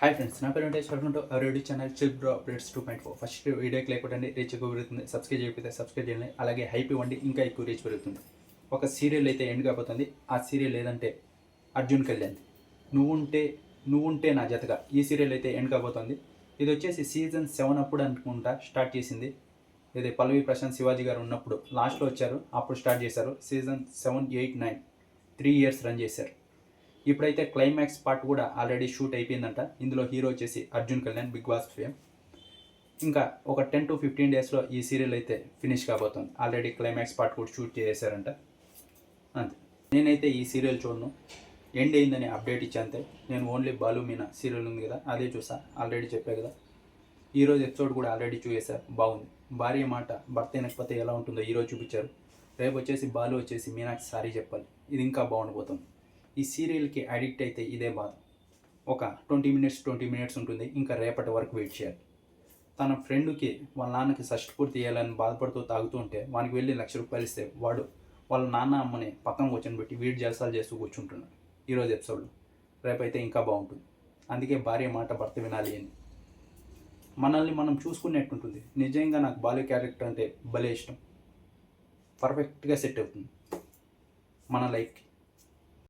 Hi friends, నా పేరు Venkatesh. Welcome to our YouTube channel chill bro updates 2.4. First వీడియోకి లేకపోతే రీచ్ ఎక్కువ పెరుగుతుంది. సబ్స్క్రైబ్ చేయకపోతే సబ్స్క్రైబ్ చేయండి. అలాగే హైప్ ఇవ్వండి, ఇంకా ఎక్కువ రీచ్ పెరుగుతుంది. ఒక సీరియల్ అయితే ఎండ్ కాబోతుంది. ఆ సీరియల్ ఏదంటే అర్జున్ కళ్యాణ్ నువ్వుంటే నా జతగా. ఈ సీరియల్ అయితే ఎండ్ కాబోతుంది. ఇది వచ్చేసి సీజన్ 7 అప్పుడు అనుకుంటా స్టార్ట్ చేసింది. ఇది పల్లవి ప్రశాంత్ శివాజీ గారు ఉన్నప్పుడు లాస్ట్లో వచ్చారు, అప్పుడు స్టార్ట్ చేశారు. సీజన్ 7, 8, 9 3 ఇయర్స్ రన్ చేశారు. ఇప్పుడైతే క్లైమాక్స్ పార్ట్ కూడా ఆల్రెడీ షూట్ అయిపోయిందంట. ఇందులో హీరో వచ్చేసి Arjun Kalyan, Bigg Boss fame. ఇంకా ఒక 10 to 15 డేస్లో ఈ సీరియల్ అయితే ఫినిష్ కాబోతుంది. ఆల్రెడీ క్లైమాక్స్ పార్ట్ కూడా షూట్ చేశారంట. అంతే. నేనైతే ఈ సీరియల్ చూడను, ఎండ్ అయిందని అప్డేట్ ఇచ్చాంతే. నేను ఓన్లీ బాలు మీనా సీరియల్ ఉంది కదా, అదే చూసా. ఆల్రెడీ చెప్పా కదా. ఈరోజు ఎపిసోడ్ కూడా ఆల్రెడీ చూసేశారు, బాగుంది. భార్య మాట భర్త వినకపోతే ఎలా ఉంటుందో ఈరోజు చూపించారు. రేపు వచ్చేసి బాలు వచ్చేసి మీనాకి సారీ చెప్పాలి. ఇది ఇంకా బాగుండిపోతుంది. ఈ సీరియల్కి అడిక్ట్ అయితే ఇదే బాధ. ఒక 20 మినిట్స్ ఉంటుంది. ఇంకా రేపటి వరకు వెయిట్ చేయాలి. తన ఫ్రెండ్కి వాళ్ళ నాన్నకి షష్ఠపూర్తి చేయాలని బాధపడుతూ తాగుతూ ఉంటే వానికి వెళ్ళి ₹1,00,000 ఇస్తే వాడు వాళ్ళ నాన్న అమ్మని పక్కన కూర్చొని పెట్టి వీడి జలసాలు చేస్తూ కూర్చుంటున్నాడు ఈరోజు ఎపిసోడ్లో. రేపైతే ఇంకా బాగుంటుంది. అందుకే భార్య మాట భర్త వినాలి అని. మనల్ని మనం చూసుకునేట్టుంటుంది. నిజంగా నాకు బాలు క్యారెక్టర్ అంటే భలే ఇష్టం. పర్ఫెక్ట్గా సెట్ అవుతుంది మన లైఫ్కి.